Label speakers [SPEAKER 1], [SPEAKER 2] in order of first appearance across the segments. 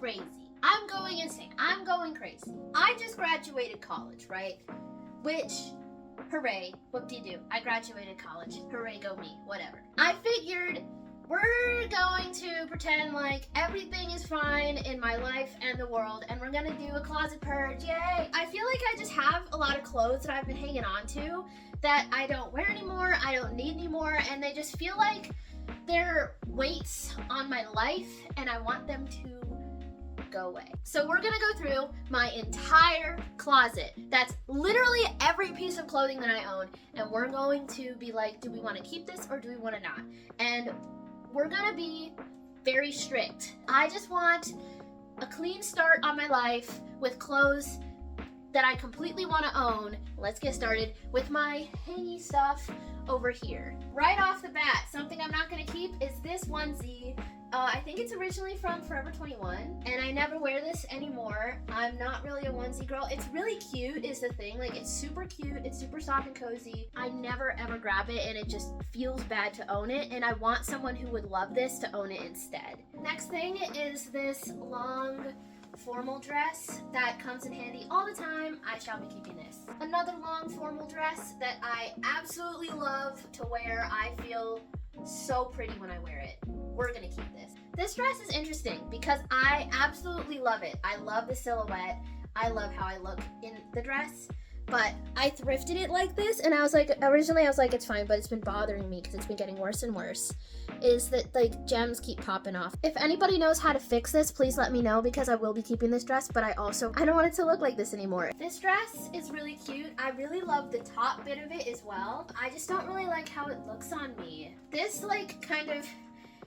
[SPEAKER 1] crazy. I'm going insane. I'm going crazy. I just graduated college, right? Which, hooray, whoop-de-doo. I graduated college. Hooray, go me. Whatever. I figured we're going to pretend like everything is fine in my life and the world, and we're gonna do a closet purge. Yay! I feel like I just have a lot of clothes that I've been hanging on to that I don't wear anymore, I don't need anymore, and they just feel like they're weights on my life, and I want them to go away. So we're gonna go through my entire closet. That's literally every piece of clothing that I own, and we're going to be like, do we want to keep this or do we want to not? And we're gonna be very strict. I just want a clean start on my life with clothes that I completely want to own. Let's get started with my hangy stuff over here. Right off the bat, something I'm not gonna keep is this onesie. I think it's originally from Forever 21, and I never wear this anymore. I'm not really a onesie girl. It's really cute is the thing. Like, it's super cute. It's super soft and cozy. I never ever grab it, and it just feels bad to own it, and I want someone who would love this to own it instead. Next thing is this long formal dress that comes in handy all the time. I shall be keeping this. Another long formal dress that I absolutely love to wear. I feel so pretty when I wear it. We're gonna keep this. This dress is interesting because I absolutely love it. I love the silhouette. I love how I look in the dress, but I thrifted it like this, and I was like, originally I was like, it's fine, but it's been bothering me because it's been getting worse and worse, is that like gems keep popping off. If anybody knows how to fix this, please let me know, because I will be keeping this dress, but I don't want it to look like this anymore. This dress is really cute. I really love the top bit of it as well. I just don't really like how it looks on me. This like kind of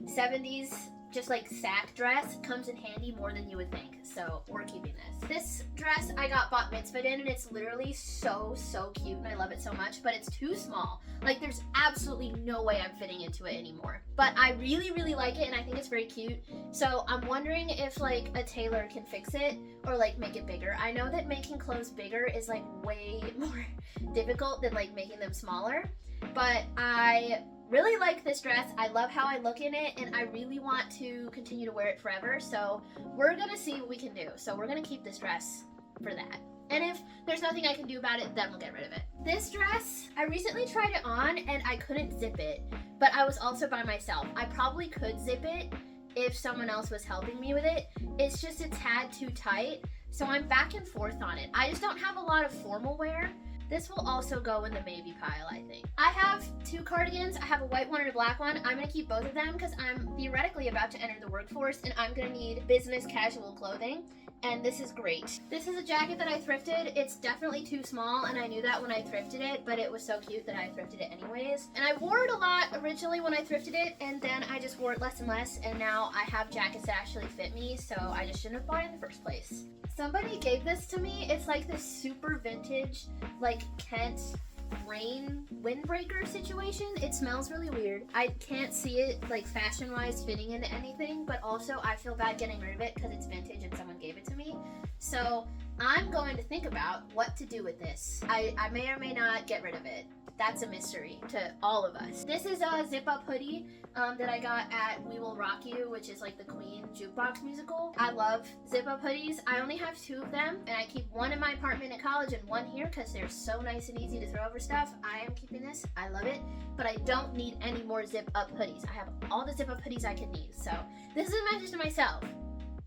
[SPEAKER 1] 70s just like sack dress comes in handy more than you would think, so we're keeping this. This dress I got bat mitzvahed in, and it's literally so cute, and I love it so much, but it's too small. Like, there's absolutely no way I'm fitting into it anymore, but I really like it, and I think it's very cute. So I'm wondering if like a tailor can fix it or like make it bigger. I know that making clothes bigger is like way more difficult than like making them smaller, but I really like this dress. I love how I look in it, and I really want to continue to wear it forever, so we're gonna see what we can do. So we're gonna keep this dress for that, and if there's nothing I can do about it, then we'll get rid of it. This dress, I recently tried it on and I couldn't zip it, but I was also by myself. I probably could zip it if someone else was helping me with it. It's just a tad too tight, so I'm back and forth on it. I just don't have a lot of formal wear. This will also go in the maybe pile, I think. I have two cardigans. I have a white one and a black one. I'm gonna keep both of them because I'm theoretically about to enter the workforce, and I'm gonna need business casual clothing, and this is great. This is a jacket that I thrifted. It's definitely too small, and I knew that when I thrifted it, but it was so cute that I thrifted it anyways. And I wore it a lot originally when I thrifted it, and then I just wore it less and less, and now I have jackets that actually fit me, so I just shouldn't have bought it in the first place. Somebody gave this to me. It's like this super vintage, like Kent rain windbreaker situation. It smells really weird. I can't see it like fashion-wise fitting into anything, but also I feel bad getting rid of it because it's vintage and someone gave it to me. So I'm going to think about what to do with this. I may or may not get rid of it. That's a mystery to all of us. This is a zip-up hoodie that I got at We Will Rock You, which is like the Queen jukebox musical. I love zip-up hoodies. I only have two of them, and I keep one in my apartment at college and one here because they're so nice and easy to throw over stuff. I am keeping this. I love it, but I don't need any more zip-up hoodies. I have all the zip-up hoodies I could need, so this is a message to myself.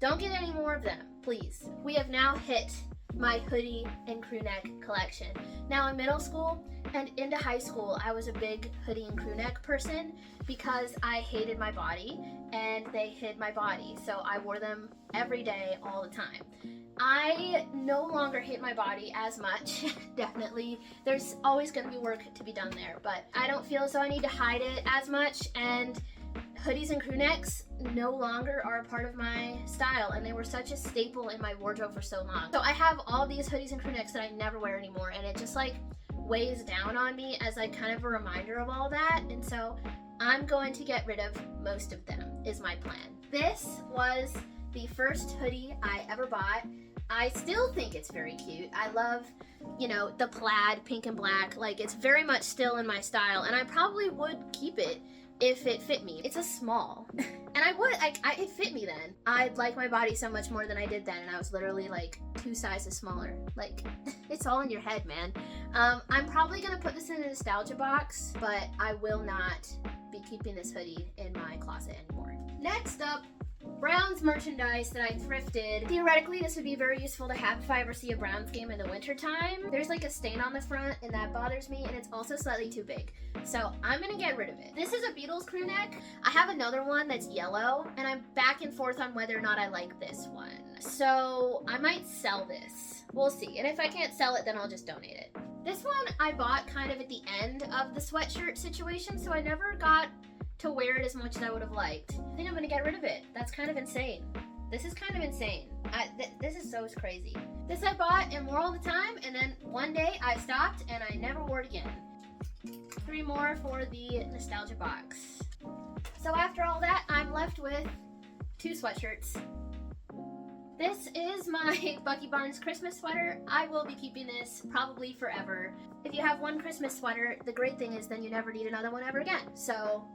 [SPEAKER 1] Don't get any more of them, please. We have now hit my hoodie and crew neck collection. Now, in middle school and into high school, I was a big hoodie and crew neck person because I hated my body and they hid my body, so I wore them every day, all the time. I no longer hate my body as much. Definitely, there's always going to be work to be done there, but I don't feel as though I need to hide it as much, and hoodies and crew necks no longer are a part of my style, and they were such a staple in my wardrobe for so long. So I have all these hoodies and crew necks that I never wear anymore, and it just like weighs down on me as like kind of a reminder of all that, and so I'm going to get rid of most of them is my plan. This was the first hoodie I ever bought. I still think it's very cute. I love, you know, the plaid, pink and black. Like, it's very much still in my style, and I probably would keep it, if it fit me. It's a small. And it fit me then. I like my body so much more than I did then, and I was literally like 2 sizes smaller. Like, it's all in your head, man. I'm probably gonna put this in a nostalgia box, but I will not be keeping this hoodie in my closet anymore. Next up, Browns merchandise that I thrifted. Theoretically, this would be very useful to have if I ever see a Browns game in the winter time. There's like a stain on the front, and that bothers me, and it's also slightly too big. So I'm gonna get rid of it. This is a Beatles crew neck. I have another one that's yellow, and I'm back and forth on whether or not I like this one. So I might sell this. We'll see. And if I can't sell it, then I'll just donate it. This one I bought kind of at the end of the sweatshirt situation, so I never got to wear it as much as I would have liked. I think I'm gonna get rid of it. That's kind of insane. This is kind of insane. This is so crazy. This I bought and wore all the time, and then one day I stopped and I never wore it again. 3 more for the nostalgia box. So after all that, I'm left with 2 sweatshirts. This is my Bucky Barnes Christmas sweater. I will be keeping this probably forever. If you have one Christmas sweater, the great thing is then you never need another one ever again. So,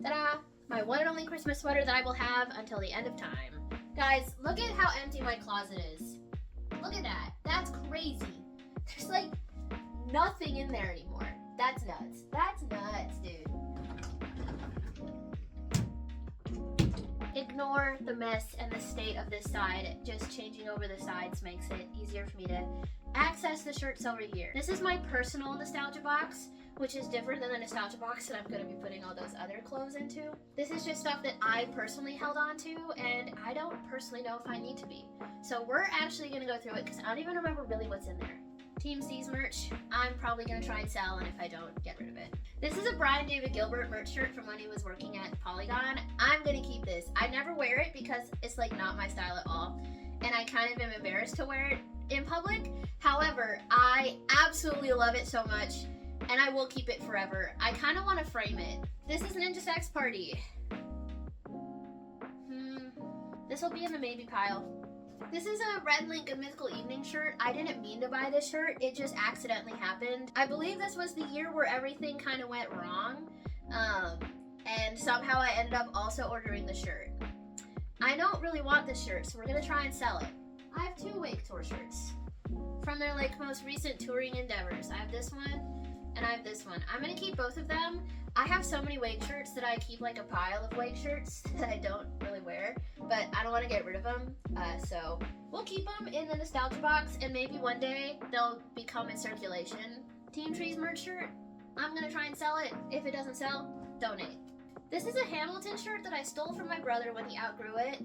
[SPEAKER 1] ta-da! My one and only Christmas sweater that I will have until the end of time. Guys, look at how empty my closet is. Look at that. That's crazy. There's like nothing in there anymore. That's nuts. That's nuts, dude. Ignore the mess and the state of this side. Just changing over the sides makes it easier for me to access the shirts over here. This is my personal nostalgia box, which is different than the nostalgia box that I'm going to be putting all those other clothes into. This is just stuff that I personally held on to, and I don't personally know if I need to be. So we're actually going to go through it because I don't even remember really what's in there. Team C's merch, I'm probably going to try and sell, and if I don't, get rid of it. This is a Brian David Gilbert merch shirt from when he was working at Polygon. I'm going to keep this. I never wear it because it's like not my style at all, and I kind of am embarrassed to wear it in public. However, I absolutely love it so much, and I will keep it forever. I kind of want to frame it. This is Ninja Sex Party. This will be in the maybe pile. This is a Red Link A Mythical Evening shirt. I didn't mean to buy this shirt. It just accidentally happened. I believe this was the year where everything kind of went wrong. And somehow I ended up also ordering the shirt. I don't really want this shirt, so we're going to try and sell it. I have 2 Wake Tour shirts from their like most recent touring endeavors. I have this one and I have this one. I'm going to keep both of them. I have so many Wake shirts that I keep like a pile of Wake shirts that I don't really wear, but I don't want to get rid of them. So we'll keep them in the nostalgia box, and maybe one day they'll become in circulation. Team Trees merch shirt. I'm going to try and sell it. If it doesn't sell, donate. This is a Hamilton shirt that I stole from my brother when he outgrew it,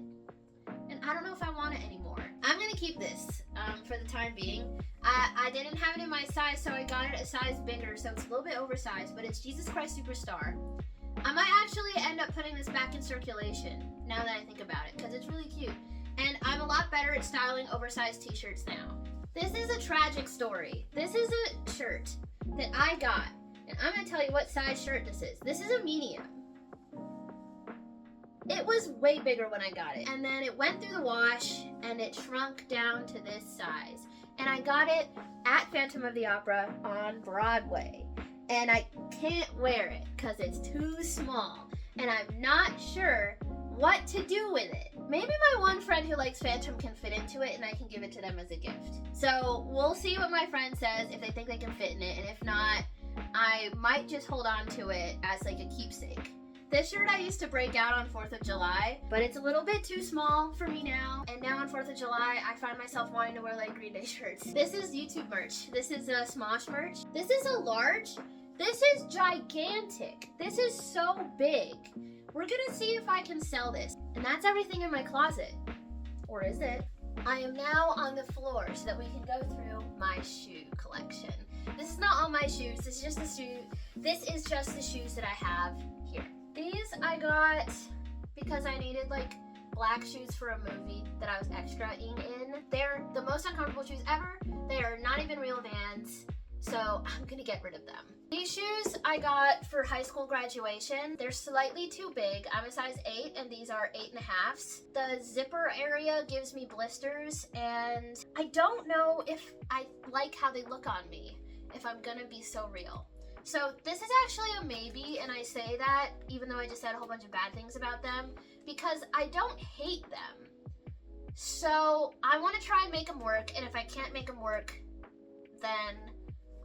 [SPEAKER 1] and I don't know if I want it anymore. I'm going to keep this for the time being. I didn't have it in my size, so I got it a size bigger, so it's a little bit oversized, but it's Jesus Christ Superstar. I might actually end up putting this back in circulation, now that I think about it, because it's really cute. And I'm a lot better at styling oversized t-shirts now. This is a tragic story. This is a shirt that I got, and I'm going to tell you what size shirt this is. This is a medium. It was way bigger when I got it, and then it went through the wash, and it shrunk down to this size. And I got it at Phantom of the Opera on Broadway. And I can't wear it because it's too small. And I'm not sure what to do with it. Maybe my one friend who likes Phantom can fit into it and I can give it to them as a gift. So we'll see what my friend says, if they think they can fit in it. And if not, I might just hold on to it as like a keepsake. This shirt I used to break out on 4th of July, but it's a little bit too small for me now. And now on 4th of July, I find myself wanting to wear like Green Day shirts. This is YouTube merch. This is a Smosh merch. This is a large. This is gigantic. This is so big. We're gonna see if I can sell this. And that's everything in my closet. Or is it? I am now on the floor so that we can go through my shoe collection. This is not all my shoes. This is just the shoes that I have here. These I got because I needed like black shoes for a movie that I was extra-ing in. They're the most uncomfortable shoes ever. They are not even real Vans, so I'm gonna get rid of them. These shoes I got for high school graduation. They're slightly too big. I'm a size 8 and these are 8.5s. The zipper area gives me blisters and I don't know if I like how they look on me, if I'm gonna be so real. So this is actually a maybe, and I say that even though I just said a whole bunch of bad things about them, because I don't hate them. So I want to try and make them work, and if I can't make them work, then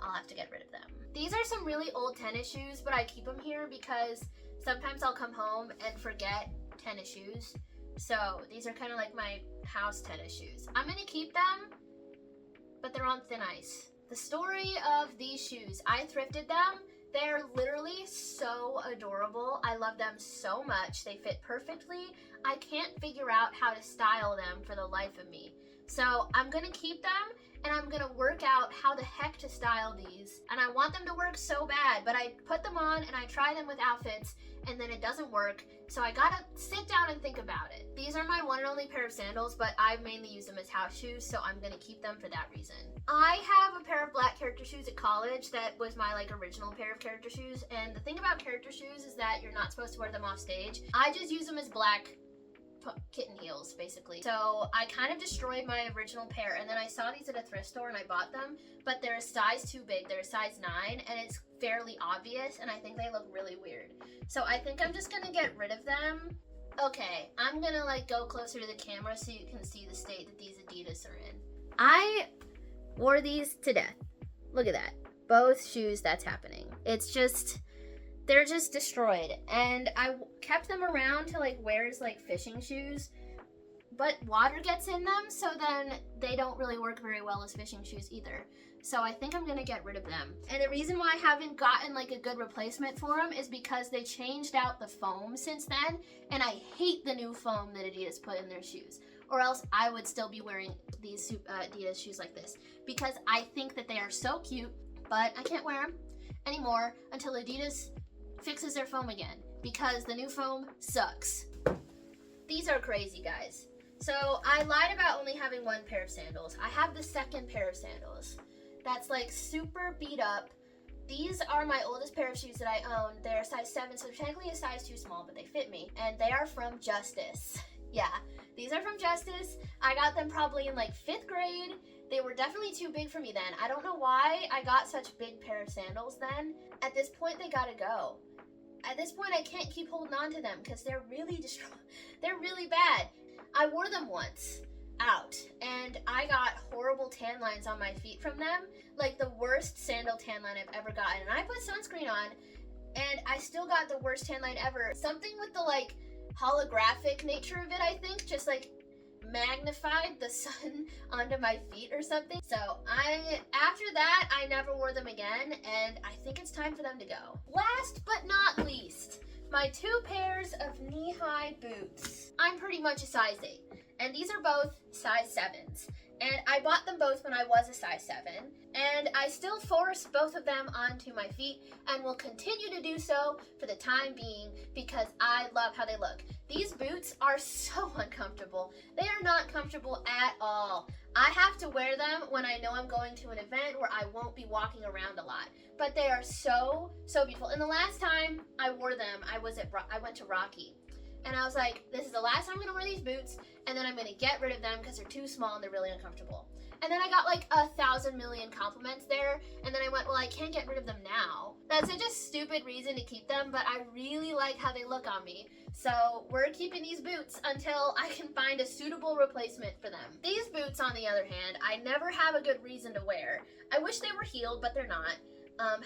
[SPEAKER 1] I'll have to get rid of them. These are some really old tennis shoes, but I keep them here because sometimes I'll come home and forget tennis shoes. So these are kind of like my house tennis shoes. I'm gonna keep them, but they're on thin ice. The story of these shoes, I thrifted them. They're literally so adorable. I love them so much. They fit perfectly. I can't figure out how to style them for the life of me. So I'm gonna keep them, and I'm gonna work out how the heck to style these. And I want them to work so bad, but I put them on and I try them with outfits, and then it doesn't work. So I gotta sit down and think about it. These are my one and only pair of sandals, but I mainly use them as house shoes, so I'm gonna keep them for that reason. I have a pair of black character shoes at college that was my original pair of character shoes, and the thing about character shoes is that you're not supposed to wear them off stage. I just use them as black kitten heels, basically. So I kind of destroyed my original pair, and then I saw these at a thrift store and I bought them, but they're a size too big. They're a size 9, and it's fairly obvious, and I think they look really weird. So I think I'm just gonna get rid of them. Okay, I'm gonna go closer to the camera so you can see the state that these Adidas are in. I wore these to death. Look at that. Both shoes, that's happening. It's just, they're just destroyed. And I kept them around to wear as fishing shoes, but water gets in them, so then they don't really work very well as fishing shoes either. So I think I'm gonna get rid of them. And the reason why I haven't gotten a good replacement for them is because they changed out the foam since then, and I hate the new foam that Adidas put in their shoes. Or else I would still be wearing these Adidas shoes like this, because I think that they are so cute, but I can't wear them anymore until Adidas fixes their foam again, because the new foam sucks. These are crazy, guys. So I lied about only having one pair of sandals. I have the second pair of sandals that's super beat up. These are my oldest pair of shoes that I own. They're size 7, so they're technically a size too small, but they fit me, and they are from Justice. Yeah, these are from Justice. I got them probably in 5th grade. They were definitely too big for me then. I don't know why I got such big pair of sandals then. At this point, they gotta go. At this point, I can't keep holding on to them because they're really they're really bad. I wore them once out, and I got horrible tan lines on my feet from them. The worst sandal tan line I've ever gotten. And I put sunscreen on, and I still got the worst tan line ever. Something with the holographic nature of it, I think, just magnified the sun onto my feet or something. So after that, I never wore them again, and I think it's time for them to go. Last but not least, my 2 pairs of knee-high boots. I'm pretty much a size 8, and these are both size 7s. And I bought them both when I was a size 7, and I still force both of them onto my feet and will continue to do so for the time being because I love how they look. These boots are so uncomfortable. They are not comfortable at all. I have to wear them when I know I'm going to an event where I won't be walking around a lot. But they are so, so beautiful. And the last time I wore them, I went to Rocky. And I was like, this is the last time I'm gonna wear these boots, and then I'm gonna get rid of them because they're too small and they're really uncomfortable. And then I got 1,000 million compliments there, and then I went, well, I can't get rid of them now. That's such a stupid reason to keep them, but I really like how they look on me. So we're keeping these boots until I can find a suitable replacement for them. These boots, on the other hand, I never have a good reason to wear. I wish they were heeled, but they're not.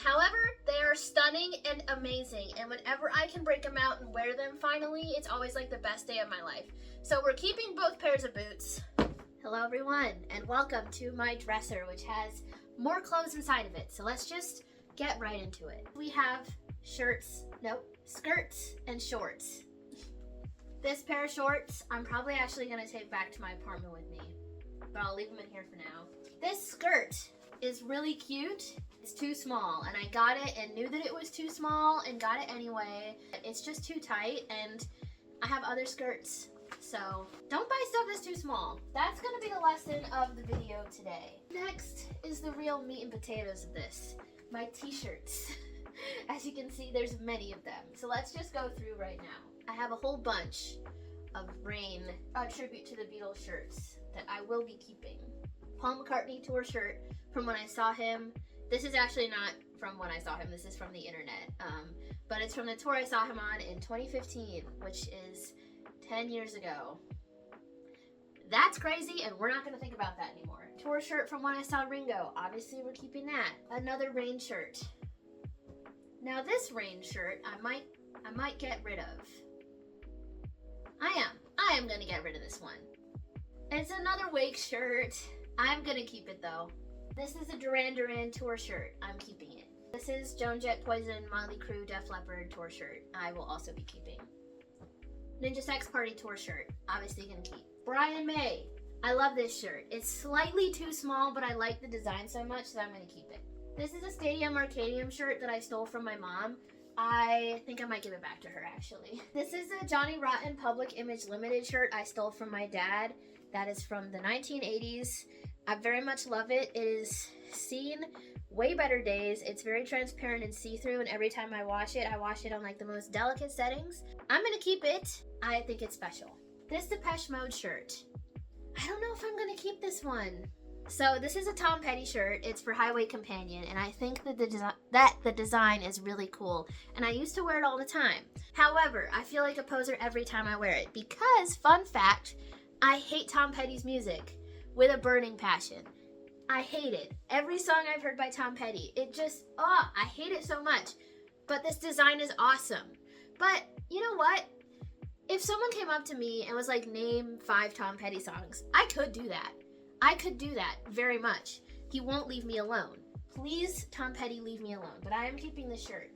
[SPEAKER 1] However, they are stunning and amazing, and whenever I can break them out and wear them finally, it's always the best day of my life. So we're keeping both pairs of boots. Hello everyone, and welcome to my dresser, which has more clothes inside of it. So let's just get right into it. We have skirts and shorts. This pair of shorts, I'm probably actually gonna take back to my apartment with me, but I'll leave them in here for now. This skirt is really cute. It's too small, and I got it and knew that it was too small and got it anyway. It's just too tight, and I have other skirts, so don't buy stuff that's too small. That's gonna be the lesson of the video today. Next is the real meat and potatoes of this, my t-shirts. As you can see, there's many of them, so let's just go through right now. I have a whole bunch of Rain, a tribute to the Beatles shirts that I will be keeping. Paul McCartney tour shirt from when I saw him This is actually not from when I saw him. This is from the internet. But it's from the tour I saw him on in 2015, which is 10 years ago. That's crazy, and we're not going to think about that anymore. Tour shirt from when I saw Ringo. Obviously, we're keeping that. Another rain shirt. Now, this rain shirt, I might get rid of. I am going to get rid of this one. It's another Wake shirt. I'm going to keep it, though. This is a Duran Duran tour shirt. I'm keeping it. This is Joan Jett, Poison, Motley Crue, Def Leppard tour shirt. I will also be keeping. Ninja Sex Party tour shirt. Obviously going to keep. Brian May. I love this shirt. It's slightly too small, but I like the design so much that I'm going to keep it. This is a Stadium Arcadium shirt that I stole from my mom. I think I might give it back to her, actually. This is a Johnny Rotten Public Image Limited shirt I stole from my dad. That is from the 1980s. I very much love it. It is seen way better days. It's very transparent and see-through, and every time I wash it on like the most delicate settings. I'm gonna keep it. I think it's special. This Depeche Mode shirt. I don't know if I'm gonna keep this one. So this is a Tom Petty shirt. It's for Highway Companion, and I think that the design is really cool, and I used to wear it all the time. However, I feel like a poser every time I wear it because, fun fact, I hate Tom Petty's music with a burning passion. I hate it. Every song I've heard by Tom Petty, it just, I hate it so much. But this design is awesome. But you know what? If someone came up to me and was like, name 5 Tom Petty songs, I could do that. I could do that very much. He won't leave me alone. Please, Tom Petty, leave me alone. But I am keeping this shirt.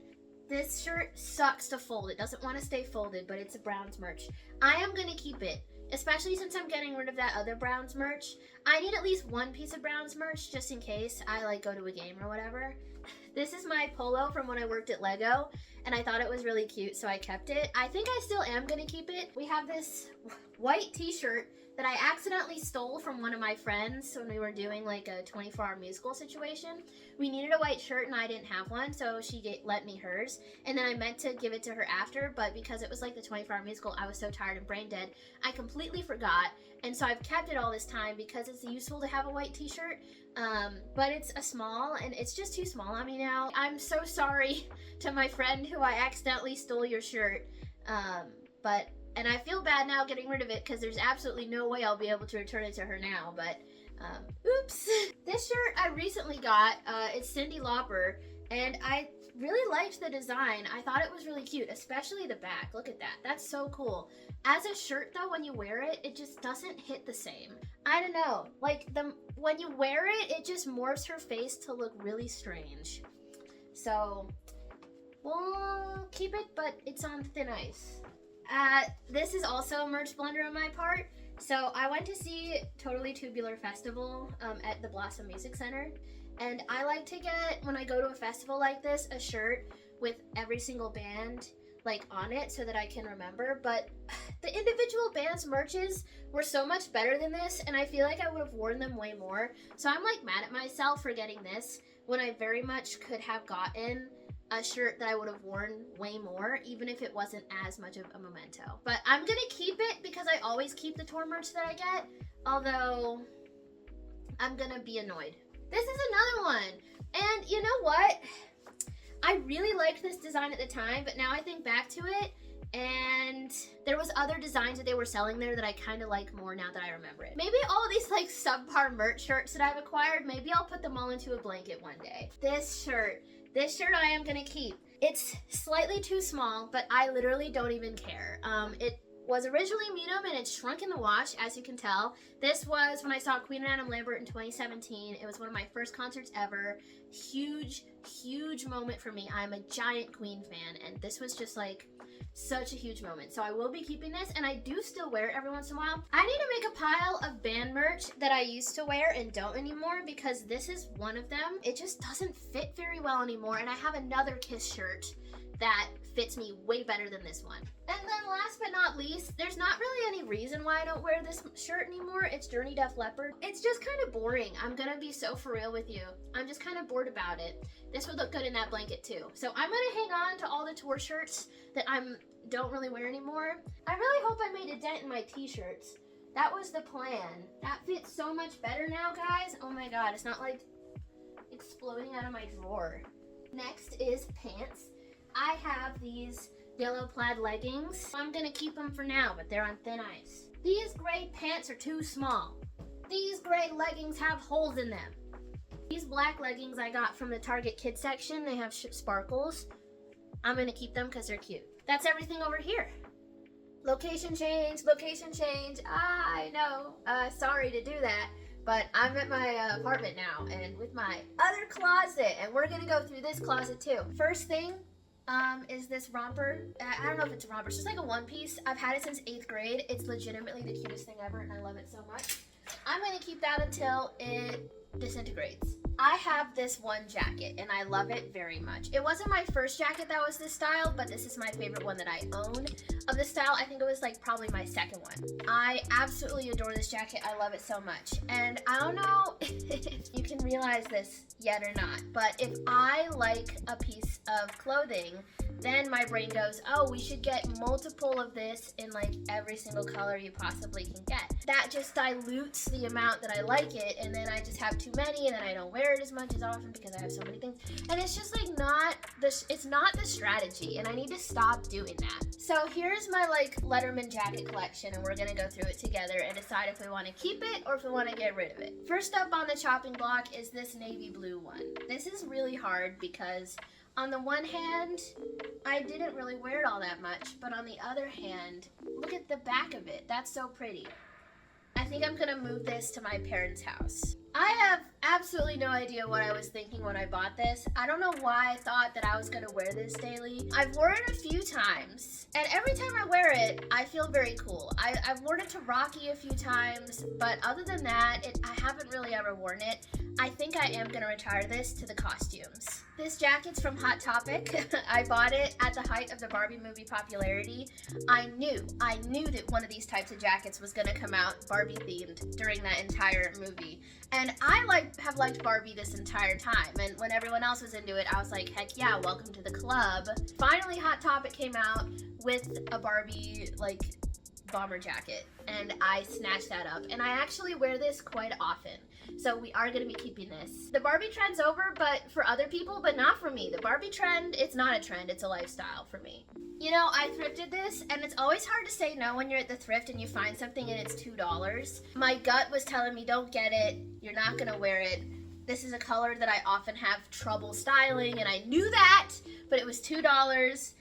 [SPEAKER 1] This shirt sucks to fold. It doesn't want to stay folded, but it's a Browns merch. I am going to keep it, especially since I'm getting rid of that other Browns merch. I need at least one piece of Browns merch just in case I like go to a game or whatever. This is my polo from when I worked at Lego, and I thought it was really cute, so I kept it. I think I still am going to keep it. We have this white t-shirt that I accidentally stole from one of my friends when we were doing like a 24-hour musical situation. We needed a white shirt and I didn't have one, so she let me hers. And then I meant to give it to her after, but because it was like the 24-hour musical, I was so tired and brain dead, I completely forgot. And so I've kept it all this time because it's useful to have a white t-shirt. But it's a small, and it's just too small on me now. I'm so sorry to my friend who I accidentally stole your shirt. And I feel bad now getting rid of it because there's absolutely no way I'll be able to return it to her now, but oops. This shirt I recently got, it's Cyndi Lauper, and I really liked the design. I thought it was really cute, especially the back. Look at that. That's so cool. As a shirt though, when you wear it, it just doesn't hit the same. I don't know, like when you wear it, it just morphs her face to look really strange. So we'll keep it, but it's on thin ice. This is also a merch blunder on my part. So I went to see Totally Tubular Festival at the Blossom Music Center, and I like to get, when I go to a festival like this, a shirt with every single band like on it so that I can remember. But the individual bands' merches were so much better than this, and I feel like I would have worn them way more. So I'm like mad at myself for getting this when I very much could have gotten a shirt that I would have worn way more, even if it wasn't as much of a memento. But I'm gonna keep it because I always keep the tour merch that I get, although I'm gonna be annoyed. This is another one, and you know what? I really liked this design at the time, but now I think back to it, and there was other designs that they were selling there that I kind of like more now that I remember it. Maybe all these like subpar merch shirts that I've acquired, maybe I'll put them all into a blanket one day. This shirt I am gonna keep. It's slightly too small, but I literally don't even care. It was originally medium and it's shrunk in the wash, as you can tell. This was when I saw Queen and Adam Lambert in 2017. It was one of my first concerts ever. Huge, huge moment for me. I'm a giant Queen fan, and this was just like such a huge moment. So I will be keeping this, and I do still wear it every once in a while. I need to make a pile of band merch that I used to wear and don't anymore, because this is one of them. It just doesn't fit very well anymore, and I have another Kiss shirt that fits me way better than this one. And then last but not least, there's not really any reason why I don't wear this shirt anymore. It's Journey Def Leppard. It's just kind of boring. I'm gonna be so for real with you. I'm just kind of bored about it. This would look good in that blanket too. So I'm gonna hang on to all the tour shirts that I don't really wear anymore. I really hope I made a dent in my t-shirts. That was the plan. That fits so much better now, guys. Oh my god, it's not like exploding out of my drawer. Next is pants. I have these yellow plaid leggings. I'm gonna keep them for now, but they're on thin ice. These gray pants are too small. These gray leggings have holes in them. These black leggings I got from the Target kids section. They have sparkles. I'm gonna keep them because they're cute. That's everything over here. Location change, location change. I know, sorry to do that, but I'm at my apartment now and with my other closet, and we're gonna go through this closet too. First thing is this romper. I don't know if it's a romper, it's just like a one piece. I've had it since 8th grade. It's legitimately the cutest thing ever and I love it so much. I'm gonna keep that until it disintegrates. I have this one jacket and I love it very much. It wasn't my first jacket that was this style, but this is my favorite one that I own of this style. I think it was like probably my second one. I absolutely adore this jacket. I love it so much. And I don't know if you can realize this yet or not, but if I like a piece of clothing, then my brain goes, oh, we should get multiple of this in like every single color you possibly can get. That just dilutes the amount that I like it, and then I just have too many, and then I don't wear it as much as often because I have so many things. And it's just like it's not the strategy, and I need to stop doing that. So here's my like Letterman jacket collection, and we're gonna go through it together and decide if we want to keep it or if we want to get rid of it. First up on the chopping block is this navy blue one. This is really hard because on the one hand, I didn't really wear it all that much, but on the other hand, look at the back of it. That's so pretty. I think I'm gonna move this to my parents' house. I have absolutely no idea what I was thinking when I bought this. I don't know why I thought that I was gonna wear this daily. I've worn it a few times, and every time I wear it, I feel very cool. I've worn it to Rocky a few times, but other than that, I haven't really ever worn it. I think I am gonna retire this to the costumes. This jacket's from Hot Topic. I bought it at the height of the Barbie movie popularity. I knew that one of these types of jackets was gonna come out Barbie themed during that entire movie. And I have liked Barbie this entire time. And when everyone else was into it, I was like, heck yeah, welcome to the club. Finally, Hot Topic came out with a Barbie like bomber jacket, and I snatched that up, and I actually wear this quite often, so we are going to be keeping this. The Barbie trend's over, but for other people, but not for me. The Barbie trend, it's not a trend, it's a lifestyle for me. You know, I thrifted this, and it's always hard to say no when you're at the thrift and you find something and it's $2. My gut was telling me, don't get it, you're not going to wear it. This is a color that I often have trouble styling, and I knew that, but it was $2,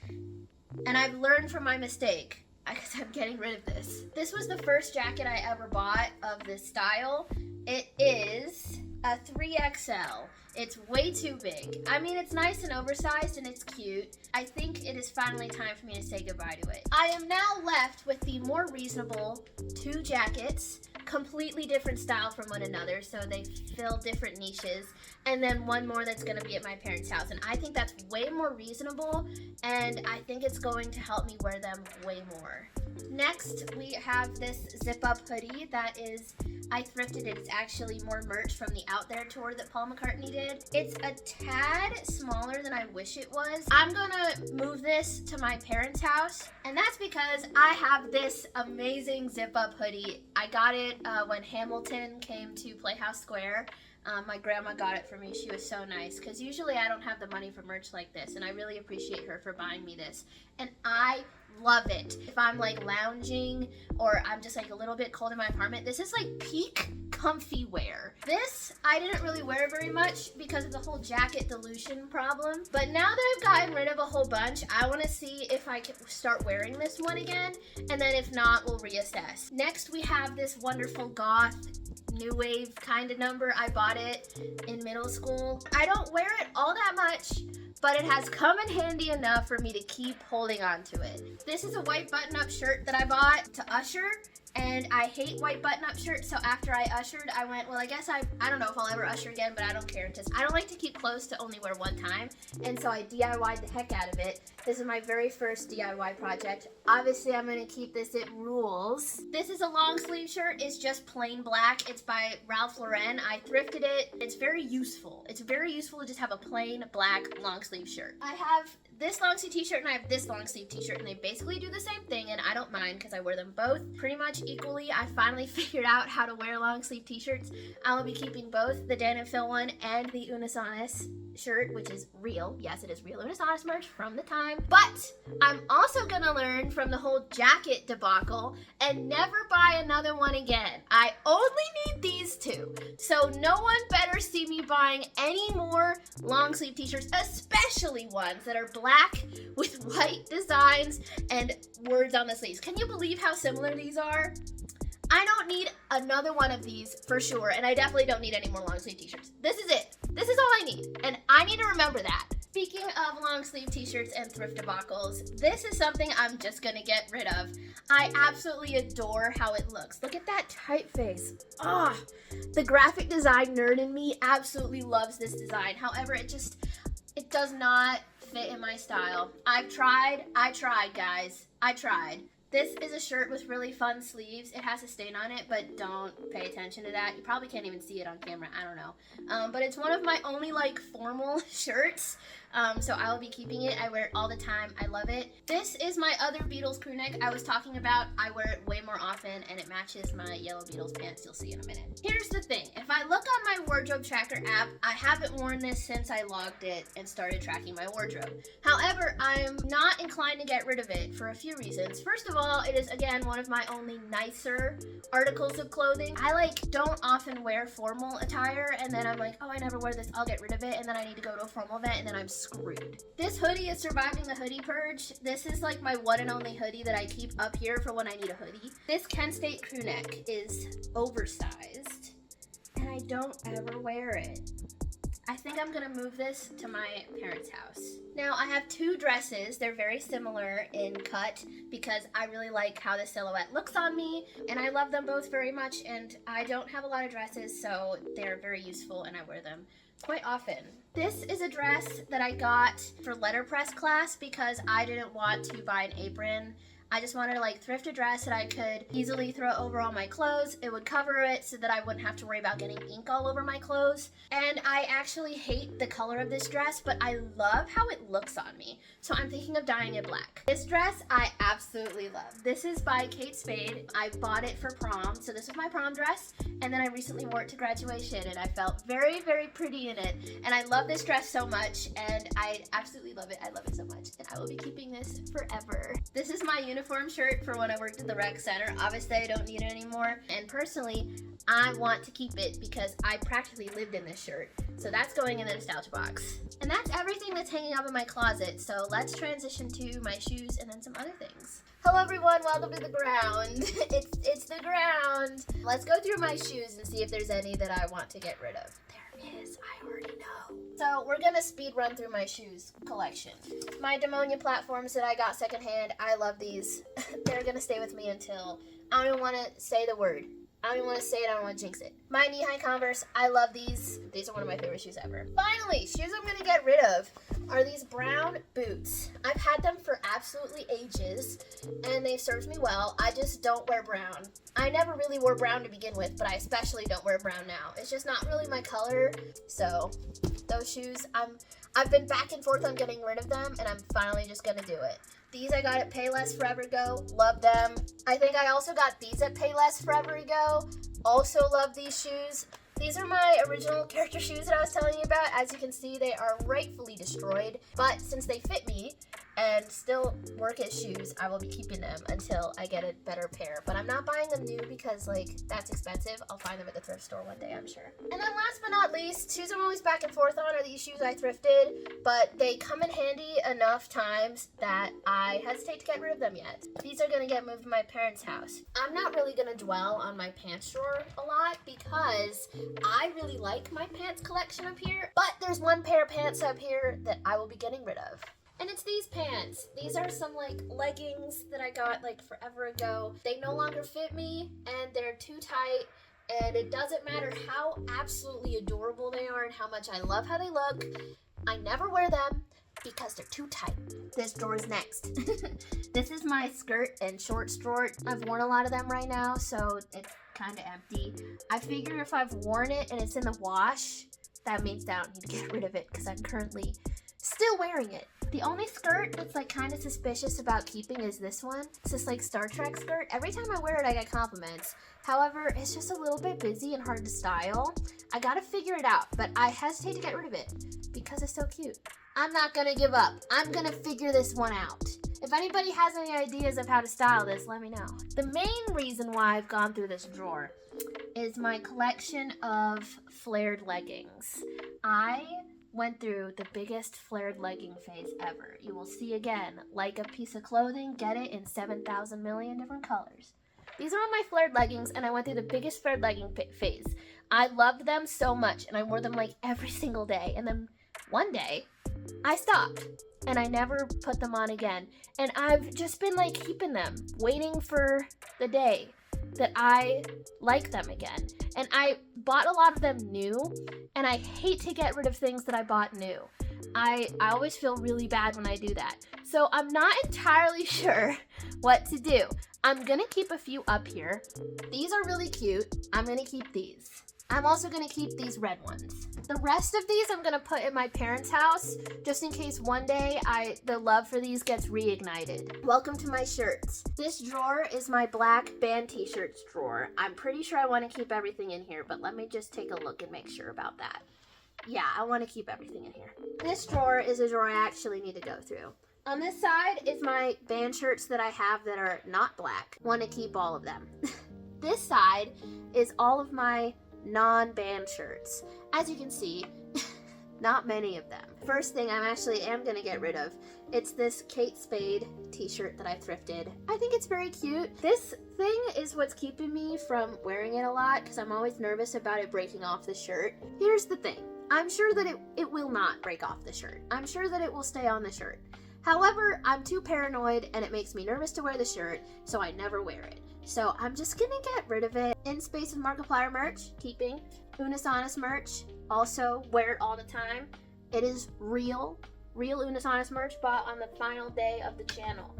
[SPEAKER 1] and I've learned from my mistake. I guess I'm getting rid of this. This was the first jacket I ever bought of this style. It is a 3XL. It's way too big. I mean, it's nice and oversized and it's cute. I think it is finally time for me to say goodbye to it. I am now left with the more reasonable 2 jackets, completely different style from one another, so they fill different niches, and then one more that's gonna be at my parents' house, and I think that's way more reasonable, and I think it's going to help me wear them way more. Next, we have this zip-up hoodie that is, I thrifted it. It's actually more merch from the Out There tour that Paul McCartney did. It's a tad smaller than I wish it was. I'm gonna move this to my parents' house, and that's because I have this amazing zip-up hoodie. I got it when Hamilton came to Playhouse Square. My grandma got it for me. She was so nice, because usually I don't have the money for merch like this, and I really appreciate her for buying me this. And I love it. If I'm like lounging or I'm just like a little bit cold in my apartment, this is like peak comfy wear. This I didn't really wear very much because of the whole jacket dilution problem, but now that I've gotten rid of a whole bunch, I want to see if I can start wearing this one again, and then if not, we'll reassess. Next, we have this wonderful goth new wave kind of number. I bought it in middle school. I don't wear it all that much, but it has come in handy enough for me to keep holding on to it. This is a white button-up shirt that I bought to usher, and I hate white button-up shirts, so after I ushered, I went, well, I guess I don't know if I'll ever usher again, but I don't care. Just, I don't like to keep clothes to only wear one time, and so I DIY'd the heck out of it. This is my very first DIY project. Obviously, I'm gonna keep this, it rules. This is a long sleeve shirt, it's just plain black. It's by Ralph Lauren. I thrifted it. It's very useful. It's very useful to just have a plain black long sleeve shirt. I have this long sleeve t-shirt and I have this long sleeve t-shirt, and they basically do the same thing, and I don't mind because I wear them both pretty much equally. I finally figured out how to wear long sleeve t-shirts. I will be keeping both the Dan and Phil one and the Unisonis shirt, which is real. Yes, it is real Unisonis merch from the time. But I'm also gonna learn from the whole jacket debacle and never buy another one again. I only need these two. So no one better see me buying any more long sleeve t-shirts, especially ones that are black with white designs and words on the sleeves. Can you believe how similar these are? I don't need another one of these for sure, and I definitely don't need any more long sleeve t-shirts. This is it. This is all I need, and I need to remember that. Speaking of long sleeve t-shirts and thrift debacles, this is something I'm just gonna get rid of. I absolutely adore how it looks. Look at that typeface. Ah, the graphic design nerd in me absolutely loves this design. However, it does not fit in my style. I tried, guys. I tried. This is a shirt with really fun sleeves. It has a stain on it, but don't pay attention to that. You probably can't even see it on camera. I don't know. But it's one of my only like formal shirts. So I will be keeping it. I wear it all the time. I love it. This is my other Beatles crew neck I was talking about. I wear it way more often, and it matches my yellow Beatles pants you'll see in a minute. Here's the thing. If I look on my wardrobe tracker app, I haven't worn this since I logged it and started tracking my wardrobe. However, I'm not inclined to get rid of it for a few reasons. First of all, it is again one of my only nicer articles of clothing. I don't often wear formal attire, and then I'm like, oh, I never wear this, I'll get rid of it, and then I need to go to a formal event, and then I'm screwed. This hoodie is surviving the hoodie purge. This is like my one and only hoodie that I keep up here for when I need a hoodie. This Kent State crew neck is oversized, and I don't ever wear it. I think I'm gonna move this to my parents' house. Now, I have two dresses. They're very similar in cut because I really like how the silhouette looks on me, and I love them both very much, and I don't have a lot of dresses, so they're very useful and I wear them quite often. This is a dress that I got for letterpress class because I didn't want to buy an apron. I just wanted to thrift a dress that I could easily throw over all my clothes. It would cover it so that I wouldn't have to worry about getting ink all over my clothes. And I actually hate the color of this dress, but I love how it looks on me. So I'm thinking of dyeing it black. This dress I absolutely love. This is by Kate Spade. I bought it for prom, so this is my prom dress. And then I recently wore it to graduation, and I felt very, very pretty in it. And I love this dress so much, and I absolutely love it. I love it so much, and I will be keeping this forever. This is my uniform shirt for when I worked at the rec center. Obviously, I don't need it anymore, and personally, I want to keep it because I practically lived in this shirt. So that's going in the nostalgia box. And that's everything that's hanging up in my closet, so let's transition to my shoes and then some other things. Hello everyone, welcome to the ground. It's the ground. Let's go through my shoes and see if there's any that I want to get rid of. There is, I already know. So we're gonna speed run through my shoes collection. My Demonia platforms that I got secondhand, I love these. They're gonna stay with me until, I don't even wanna say the word. I don't even want to say it, I don't want to jinx it. My knee-high Converse, I love these. These are one of my favorite shoes ever. Finally, shoes I'm going to get rid of are these brown boots. I've had them for absolutely ages, and they've served me well. I just don't wear brown. I never really wore brown to begin with, but I especially don't wear brown now. It's just not really my color, so those shoes, I've been back and forth on getting rid of them, and I'm finally just going to do it. These I got at Payless Forever Ago. Love them. I think I also got these at Payless Forever Ago. Also love these shoes. These are my original character shoes that I was telling you about. As you can see, they are rightfully destroyed. But since they fit me and still work as shoes, I will be keeping them until I get a better pair. But I'm not buying them new because, that's expensive. I'll find them at the thrift store one day, I'm sure. And then last but not least, shoes I'm always back and forth on are these shoes I thrifted. But they come in handy enough times that I hesitate to get rid of them yet. These are going to get moved to my parents' house. I'm not really going to dwell on my pants drawer a lot because I really like my pants collection up here. But there's one pair of pants up here that I will be getting rid of. And it's these pants. These are some leggings that I got forever ago. They no longer fit me and they're too tight, and it doesn't matter how absolutely adorable they are and how much I love how they look. I never wear them because they're too tight. This drawer is next. This is my skirt and shorts drawer. I've worn a lot of them right now, so it's kind of empty. I figure if I've worn it and it's in the wash, that means I don't need to get rid of it because I'm currently still wearing it. The only skirt that's like kind of suspicious about keeping is this one. It's this like Star Trek skirt. Every time I wear it, I get compliments. However, it's just a little bit busy and hard to style. I gotta figure it out, but I hesitate to get rid of it because it's so cute. I'm not gonna give up. I'm gonna figure this one out. If anybody has any ideas of how to style this, let me know. The main reason why I've gone through this drawer is my collection of flared leggings. I went through the biggest flared legging phase ever. You will see again, like a piece of clothing, get it in 7,000 million different colors. These are all my flared leggings, and I went through the biggest flared legging phase. I loved them so much, and I wore them like every single day. And then one day, I stopped, and I never put them on again. And I've just been like keeping them, waiting for the day that I like them again. And I bought a lot of them new, and I hate to get rid of things that I bought new. I always feel really bad when I do that. So I'm not entirely sure what to do. I'm gonna keep a few up here. These are really cute. I'm gonna keep these. I'm also gonna keep these red ones. The rest of these I'm gonna put in my parents' house, just in case one day the love for these gets reignited. Welcome to my shirts. This drawer is my black band t-shirts drawer. I'm pretty sure I wanna keep everything in here, but let me just take a look and make sure about that. Yeah, I wanna keep everything in here. This drawer is a drawer I actually need to go through. On this side is my band shirts that I have that are not black. Want to keep all of them. This side is all of my non-band shirts. As you can see, not many of them. First thing I am going to get rid of, it's this Kate Spade t-shirt that I thrifted. I think it's very cute. This thing is what's keeping me from wearing it a lot because I'm always nervous about it breaking off the shirt. Here's the thing. I'm sure that it will not break off the shirt. I'm sure that it will stay on the shirt. However, I'm too paranoid and it makes me nervous to wear the shirt, so I never wear it. So I'm just gonna get rid of it. In Space with Markiplier merch, keeping. Unisonus merch, also wear it all the time. It is real Unisonus merch bought on the final day of the channel.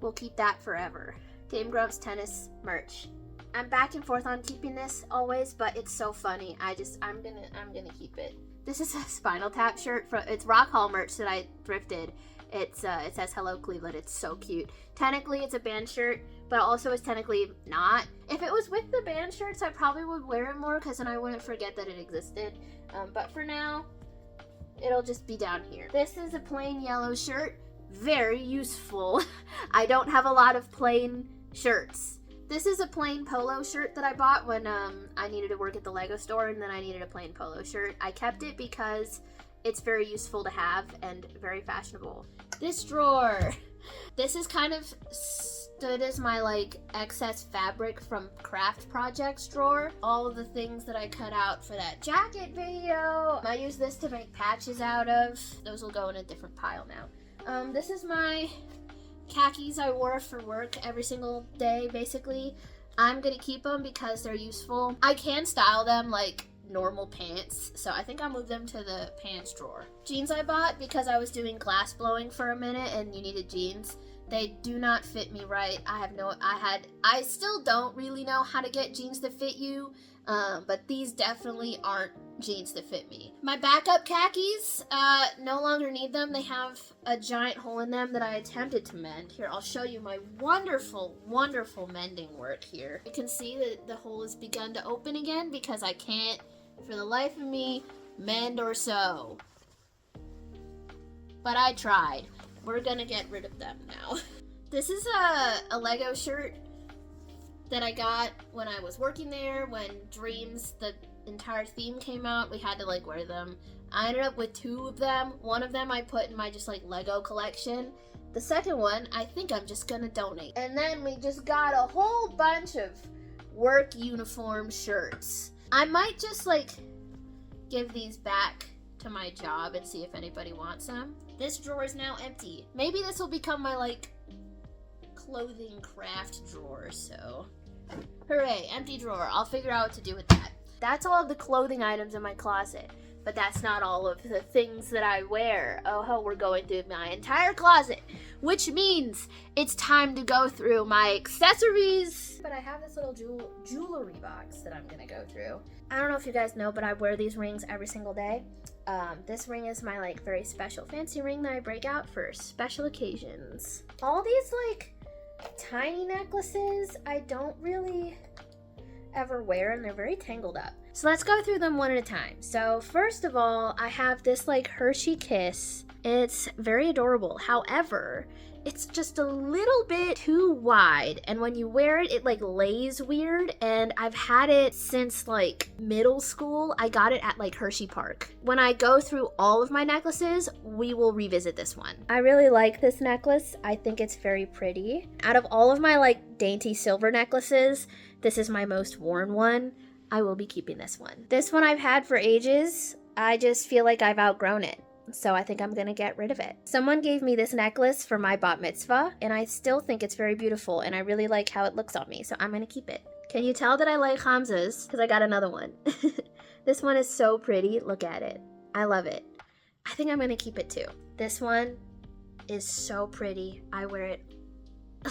[SPEAKER 1] We'll keep that forever. Game Grumps tennis merch. I'm back and forth on keeping this always, but it's so funny. I'm gonna keep it. This is a Spinal Tap shirt it's Rock Hall merch that I thrifted. It says Hello Cleveland. It's so cute. Technically it's a band shirt, but also it's technically not. If it was with the band shirts, I probably would wear it more because then I wouldn't forget that it existed. But for now, it'll just be down here. This is a plain yellow shirt. Very useful. I don't have a lot of plain shirts. This is a plain polo shirt that I bought when I needed to work at the Lego store, and then I needed a plain polo shirt. I kept it because it's very useful to have and very fashionable. This drawer. This is kind of stood as my like excess fabric from craft projects drawer. All of the things that I cut out for that jacket video. I use this to make patches out of. Those will go in a different pile now. This is my khakis I wore for work every single day, basically. I'm gonna keep them because they're useful. I can style them like normal pants, so I think I'll move them to the pants drawer. Jeans I bought because I was doing glass blowing for a minute and you needed jeans. They do not fit me right. I still don't really know how to get jeans to fit you, but these definitely aren't jeans that fit me. My backup khakis, no longer need them. They have a giant hole in them that I attempted to mend. Here, I'll show you my wonderful, wonderful mending work here. You can see that the hole has begun to open again because I can't, for the life of me, mend or sew. But I tried. We're gonna get rid of them now. This is a Lego shirt that I got when I was working there, when Dreams, the entire theme came out. We had to like wear them. I ended up with 2 of them. One of them I put in my just like Lego collection. The second one, I think I'm just gonna donate. And then we just got a whole bunch of work uniform shirts. I might just like give these back to my job and see if anybody wants them. This drawer is now empty. Maybe this will become my like clothing craft drawer, so. Hooray, empty drawer. I'll figure out what to do with that. That's all of the clothing items in my closet. But that's not all of the things that I wear. Oh, hell, we're going through my entire closet, which means it's time to go through my accessories. But I have this little jewelry box that I'm gonna go through. I don't know if you guys know, but I wear these rings every single day. This ring is my like very special fancy ring that I break out for special occasions. All these like tiny necklaces I don't really ever wear, and they're very tangled up. So let's go through them one at a time. So first of all, I have this like Hershey Kiss. It's very adorable. However, it's just a little bit too wide, and when you wear it, it like lays weird, and I've had it since like middle school. I got it at like Hershey Park. When I go through all of my necklaces, we will revisit this one. I really like this necklace. I think it's very pretty. Out of all of my like dainty silver necklaces, this is my most worn one. I will be keeping this one. This one I've had for ages. I just feel like I've outgrown it. So I think I'm gonna get rid of it. Someone gave me this necklace for my bat mitzvah, and I still think it's very beautiful, and I really like how it looks on me, so I'm gonna keep it. Can you tell that I like Hamza's? Because I got another one. This one is so pretty. Look at it. I love it. I think I'm gonna keep it too. This one is so pretty. I wear it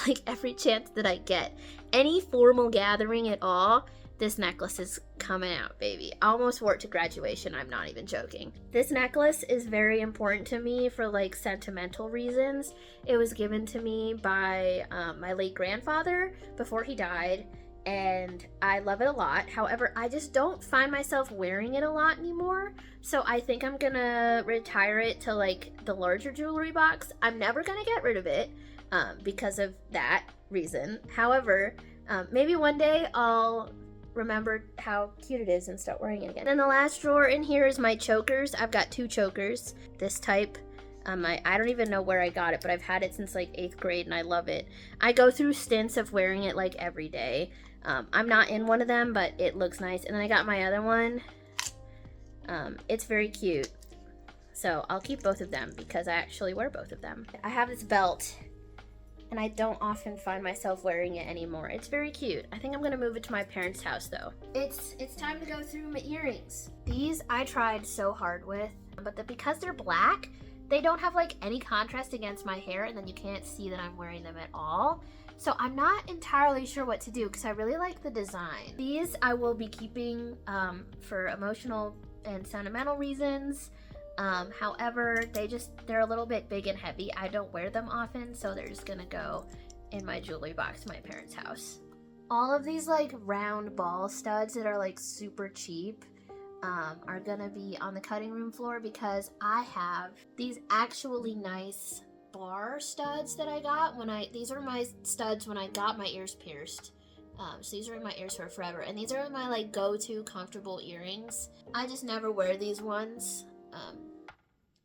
[SPEAKER 1] like every chance that I get. Any formal gathering at all, this necklace is coming out, baby. I almost wore it to graduation. I'm not even joking. This necklace is very important to me for like sentimental reasons. It was given to me by my late grandfather before he died, and I love it a lot. However, I just don't find myself wearing it a lot anymore. So I think I'm gonna retire it to like the larger jewelry box. I'm never gonna get rid of it because of that reason. However, maybe one day I'll remember how cute it is and start wearing it again. Then the last drawer in here is my chokers. I've got 2 chokers, this type. I don't even know where I got it, but I've had it since like 8th grade and I love it. I go through stints of wearing it like every day. I'm not in one of them, but it looks nice. And then I got my other one. It's very cute. So I'll keep both of them because I actually wear both of them. I have this belt, and I don't often find myself wearing it anymore. It's very cute. I think I'm gonna move it to my parents' house though. It's time to go through my earrings. These I tried so hard with, but because they're black, they don't have like any contrast against my hair, and then you can't see that I'm wearing them at all. So I'm not entirely sure what to do because I really like the design. These I will be keeping for emotional and sentimental reasons. However, they're a little bit big and heavy. I don't wear them often, so they're just gonna go in my jewelry box to my parents' house. All of these like round ball studs that are like super cheap are gonna be on the cutting room floor because I have these actually nice bar studs that I got these are my studs when I got my ears pierced. So these are in my ears for forever, and these are my like go-to comfortable earrings. I just never wear these ones.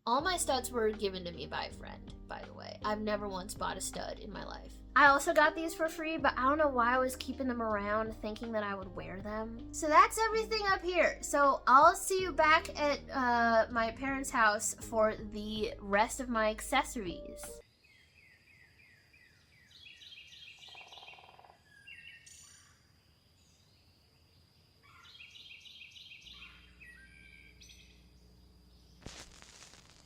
[SPEAKER 1] All my studs were given to me by a friend, by the way. I've never once bought a stud in my life. I also got these for free, but I don't know why I was keeping them around thinking that I would wear them. So that's everything up here. So I'll see you back at my parents' house for the rest of my accessories.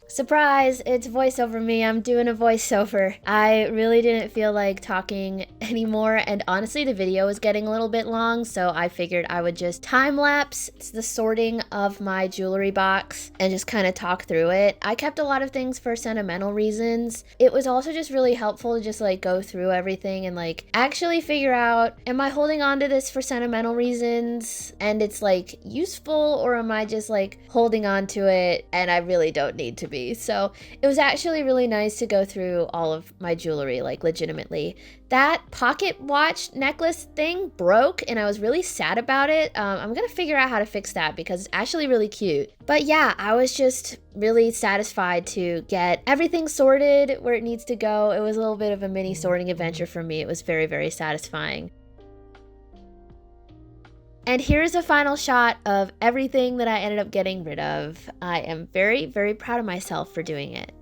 [SPEAKER 1] Surprise, it's voiceover me. I'm doing a voiceover. I really didn't feel like talking anymore, and honestly the video was getting a little bit long, so I figured I would just time-lapse the sorting of my jewelry box and just kind of talk through it. I kept a lot of things for sentimental reasons. It was also just really helpful to just like go through everything and like actually figure out, am I holding on to this for sentimental reasons and it's like useful, or am I just like holding on to it and I really don't need to be? So it was actually really nice to go through all of my jewelry, like legitimately. That pocket watch necklace thing broke and I was really sad about it. I'm gonna figure out how to fix that because it's actually really cute. But yeah, I was just really satisfied to get everything sorted where it needs to go. It was a little bit of a mini sorting adventure for me. It was very, very satisfying. And here's a final shot of everything that I ended up getting rid of. I am very, very proud of myself for doing it.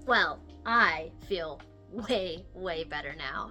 [SPEAKER 1] Well, I feel way, way better now.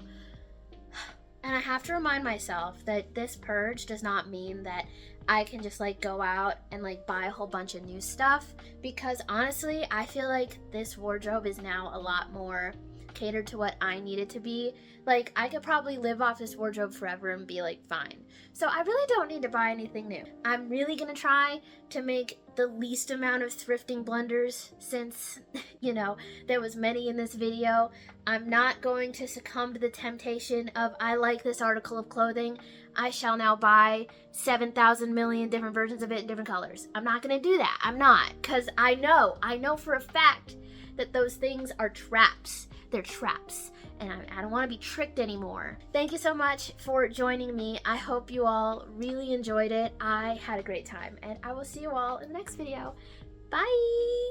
[SPEAKER 1] And I have to remind myself that this purge does not mean that I can just like go out and like buy a whole bunch of new stuff, because honestly, I feel like this wardrobe is now a lot more catered to what I need it to be. Like, I could probably live off this wardrobe forever and be like fine. So I really don't need to buy anything new. I'm really gonna try to make the least amount of thrifting blunders, since you know there was many in this video. I'm not going to succumb to the temptation of, I like this article of clothing, I shall now buy 7,000 million different versions of it in different colors. I'm not gonna do that. I'm not, because I know for a fact that those things are traps. They're traps, and I don't want to be tricked anymore. Thank you so much for joining me. I hope you all really enjoyed it. I had a great time, and I will see you all in the next video. Bye!